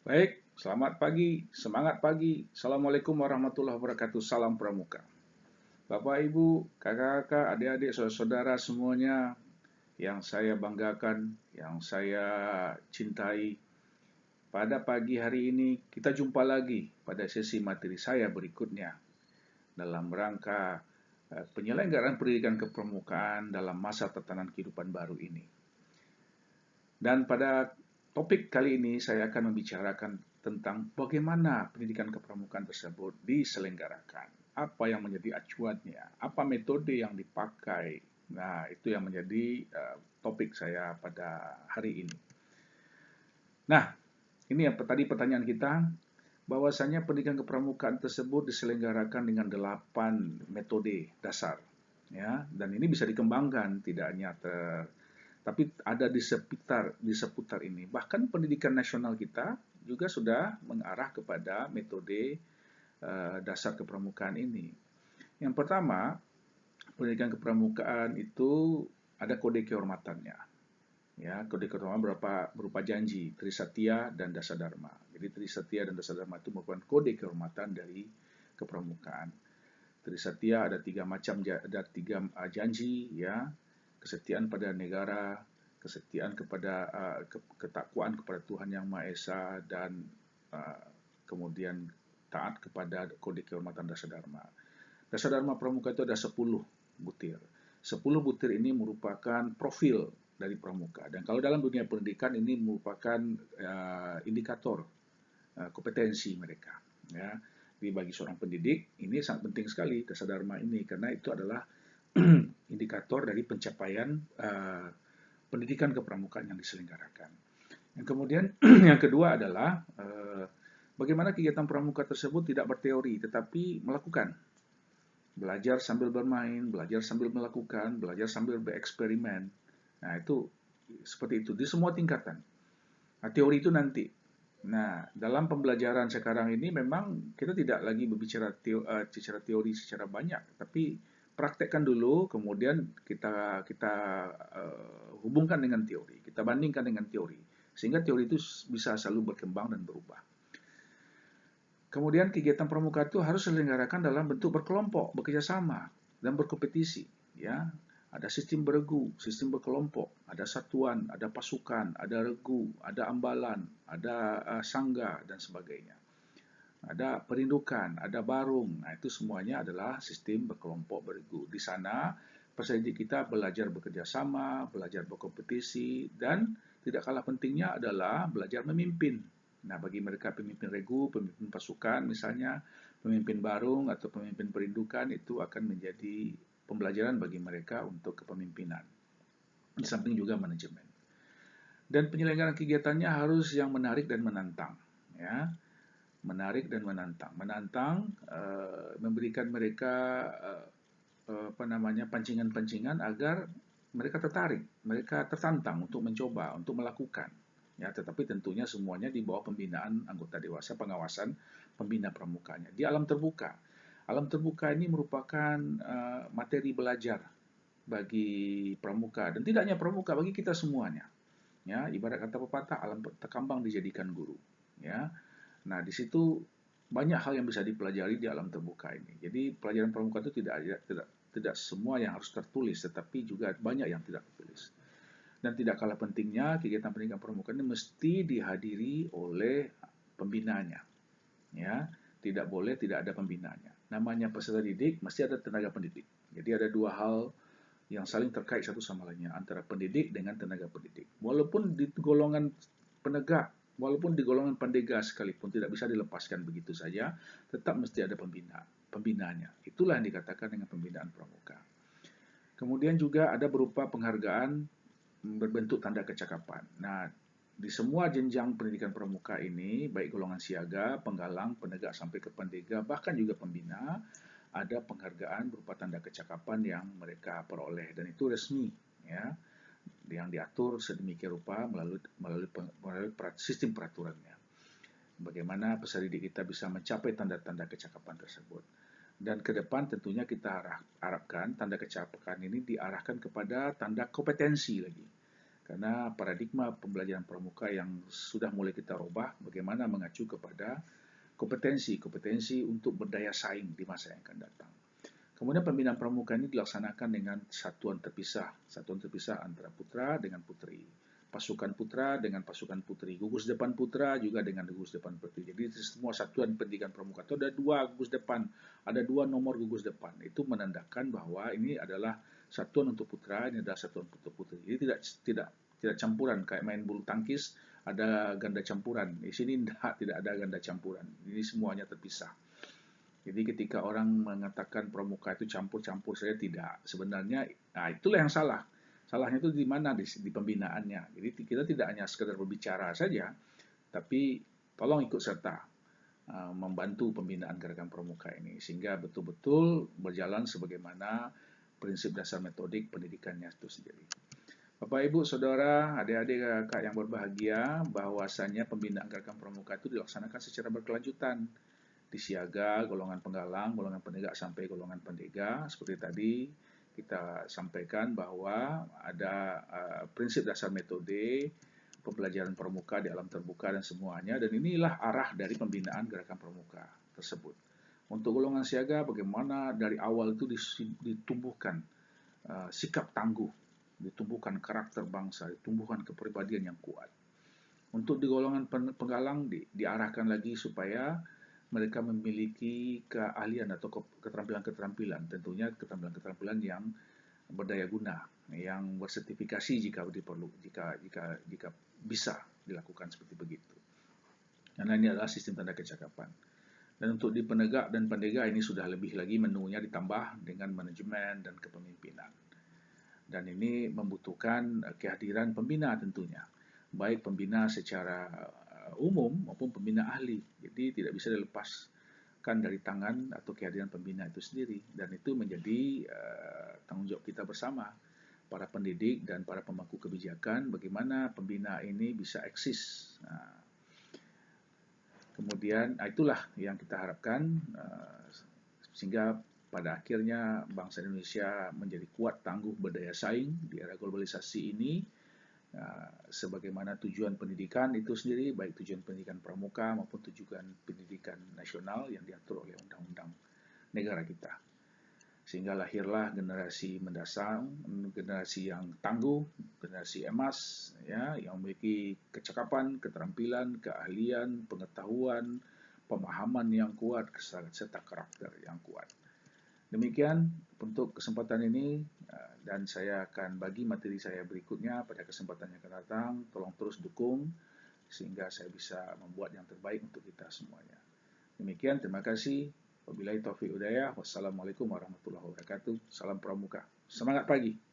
Baik, selamat pagi, semangat pagi. Assalamualaikum warahmatullahi wabarakatuh. Salam Pramuka. Bapak, Ibu, kakak-kakak, adik-adik, saudara-saudara semuanya yang saya banggakan, yang saya cintai. Pada pagi hari ini kita jumpa lagi pada sesi materi saya berikutnya dalam rangka penyelenggaraan pendidikan kepramukaan dalam masa tatanan kehidupan baru ini. Dan pada topik kali ini saya akan membicarakan tentang bagaimana pendidikan kepramukaan tersebut diselenggarakan. Apa yang menjadi acuannya, apa metode yang dipakai. Nah, itu yang menjadi topik saya pada hari ini. Nah, ini yang tadi pertanyaan kita, bahwasanya pendidikan kepramukaan tersebut diselenggarakan dengan 8 metode dasar. Ya, dan ini bisa dikembangkan, tidak hanya tapi ada di seputar ini. Bahkan pendidikan nasional kita juga sudah mengarah kepada metode dasar kepramukaan ini. Yang pertama, pendidikan kepramukaan itu ada kode kehormatannya. Ya, kode kehormatan berupa janji, Trisatya dan Dasadharma. Jadi Trisatya dan Dasadharma itu merupakan kode kehormatan dari kepramukaan. Trisatya ada tiga macam, ada tiga janji, ya, kesetiaan pada negara, kesetiaan kepada ketakwaan kepada Tuhan Yang Maha Esa, dan uh, kemudian taat kepada kode kehormatan Dasadharma. Dasadharma Pramuka itu ada 10 butir. 10 butir ini merupakan profil dari pramuka. Dan kalau dalam dunia pendidikan ini merupakan indikator kompetensi mereka. Ya. Jadi bagi seorang pendidik ini sangat penting sekali Dasadharma ini, karena itu adalah indikator dari pencapaian pendidikan kepramukaan yang diselenggarakan. Yang kemudian yang kedua adalah bagaimana kegiatan pramuka tersebut tidak berteori tetapi melakukan. Belajar sambil bermain, belajar sambil melakukan, belajar sambil bereksperimen. Nah, itu seperti itu di semua tingkatan. Nah, teori itu nanti. Nah, dalam pembelajaran sekarang ini memang kita tidak lagi berbicara secara teori secara banyak, tapi praktekkan dulu, kemudian kita hubungkan dengan teori, kita bandingkan dengan teori, sehingga teori itu bisa selalu berkembang dan berubah. Kemudian kegiatan pramuka itu harus diselenggarakan dalam bentuk berkelompok, bekerja sama, dan berkompetisi. Ya, ada sistem beregu, sistem berkelompok, ada satuan, ada pasukan, ada regu, ada ambalan, ada sangga, dan sebagainya. Ada perindukan, ada barung. Nah, itu semuanya adalah sistem berkelompok beregu. Di sana, peserta didik kita belajar bekerja sama, belajar berkompetisi, dan tidak kalah pentingnya adalah belajar memimpin. Nah, bagi mereka pemimpin regu, pemimpin pasukan misalnya, pemimpin barung atau pemimpin perindukan, itu akan menjadi pembelajaran bagi mereka untuk kepemimpinan. Di samping juga manajemen. Dan penyelenggaraan kegiatannya harus yang menarik dan menantang. Ya, menarik dan menantang. Menantang memberikan mereka pancingan-pancingan agar mereka tertarik, mereka tertantang untuk mencoba, untuk melakukan. Ya, tetapi tentunya semuanya di bawah pembinaan anggota dewasa, pengawasan pembina pramukanya di alam terbuka. Alam terbuka ini merupakan materi belajar bagi pramuka, dan tidak hanya pramuka, bagi kita semuanya. Ya, ibarat kata pepatah, alam terkambang dijadikan guru. Ya, nah di situ banyak hal yang bisa dipelajari di alam terbuka ini. Jadi pelajaran pramuka itu tidak semua yang harus tertulis, tetapi juga banyak yang tidak tertulis. Dan tidak kalah pentingnya, kegiatan pendidikan pramuka ini mesti dihadiri oleh pembinanya. Ya, tidak boleh tidak ada pembinanya. Namanya peserta didik, mesti ada tenaga pendidik. Jadi ada dua hal yang saling terkait satu sama lainnya, antara pendidik dengan tenaga pendidik. Walaupun di golongan penegak, walaupun di golongan pendega sekalipun tidak bisa dilepaskan begitu saja, tetap mesti ada pembinanya. Itulah yang dikatakan dengan pembinaan pramuka. Kemudian juga ada berupa penghargaan berbentuk tanda kecakapan. Nah, di semua jenjang pendidikan pramuka ini, baik golongan siaga, penggalang, penegak sampai ke pendega, bahkan juga pembina, ada penghargaan berupa tanda kecakapan yang mereka peroleh, dan itu resmi, ya, yang diatur sedemikian rupa melalui sistem peraturannya. Bagaimana peserta didik kita bisa mencapai tanda-tanda kecakapan tersebut. Dan ke depan tentunya kita harapkan tanda kecakapan ini diarahkan kepada tanda kompetensi lagi. Karena paradigma pembelajaran pramuka yang sudah mulai kita rubah, bagaimana mengacu kepada kompetensi untuk berdaya saing di masa yang akan datang. Kemudian pembinaan pramuka ini dilaksanakan dengan satuan terpisah antara putra dengan putri, pasukan putra dengan pasukan putri, gugus depan putra juga dengan gugus depan putri. Jadi semua satuan pendidikan pramuka itu ada 2 gugus depan, ada 2 nomor gugus depan. Itu menandakan bahwa ini adalah satuan untuk putra, ini adalah satuan untuk putri. Jadi tidak campuran kayak main bulu tangkis ada ganda campuran. Di sini tidak ada ganda campuran. Ini semuanya terpisah. Jadi ketika orang mengatakan pramuka itu campur-campur, saya tidak. Sebenarnya, itulah yang salah. Salahnya itu di mana? Di pembinaannya. Jadi kita tidak hanya sekedar berbicara saja, tapi tolong ikut serta membantu pembinaan gerakan pramuka ini. Sehingga betul-betul berjalan sebagaimana prinsip dasar metodik pendidikannya itu sendiri. Bapak, Ibu, Saudara, adik-adik, kakak yang berbahagia, bahwasannya pembinaan gerakan pramuka itu dilaksanakan secara berkelanjutan. Disiaga, golongan penggalang, golongan penegak sampai golongan pendega. Seperti tadi kita sampaikan bahwa ada prinsip dasar metode pembelajaran pramuka di alam terbuka dan semuanya, dan inilah arah dari pembinaan gerakan pramuka tersebut. Untuk golongan siaga, bagaimana dari awal itu ditumbuhkan sikap tangguh, ditumbuhkan karakter bangsa, ditumbuhkan kepribadian yang kuat. Untuk di golongan penggalang diarahkan lagi supaya mereka memiliki keahlian atau keterampilan-keterampilan, tentunya keterampilan-keterampilan yang berdaya guna, yang bersertifikasi jika bisa dilakukan seperti begitu. Karena ini adalah sistem tanda kecakapan. Dan untuk di penegak dan pendega ini sudah lebih lagi menunya ditambah dengan manajemen dan kepemimpinan. Dan ini membutuhkan kehadiran pembina tentunya, baik pembina secara umum maupun pembina ahli. Jadi tidak bisa dilepaskan dari tangan atau kehadiran pembina itu sendiri. Dan itu menjadi tanggung jawab kita bersama, para pendidik dan para pemangku kebijakan, bagaimana pembina ini bisa eksis. Kemudian itulah yang kita harapkan sehingga pada akhirnya bangsa Indonesia menjadi kuat, tangguh, berdaya saing di era globalisasi ini. Sebagaimana tujuan pendidikan itu sendiri, baik tujuan pendidikan pramuka maupun tujuan pendidikan nasional yang diatur oleh undang-undang negara kita. Sehingga lahirlah generasi mendatang, generasi yang tangguh, generasi emas, ya, yang memiliki kecakapan, keterampilan, keahlian, pengetahuan, pemahaman yang kuat, serta karakter yang kuat. Demikian untuk kesempatan ini, dan saya akan bagi materi saya berikutnya pada kesempatan yang akan datang. Tolong terus dukung sehingga saya bisa membuat yang terbaik untuk kita semuanya. Demikian, terima kasih. Wabillahi taufiq hidayah. Wassalamualaikum warahmatullahi wabarakatuh. Salam pramuka. Semangat pagi.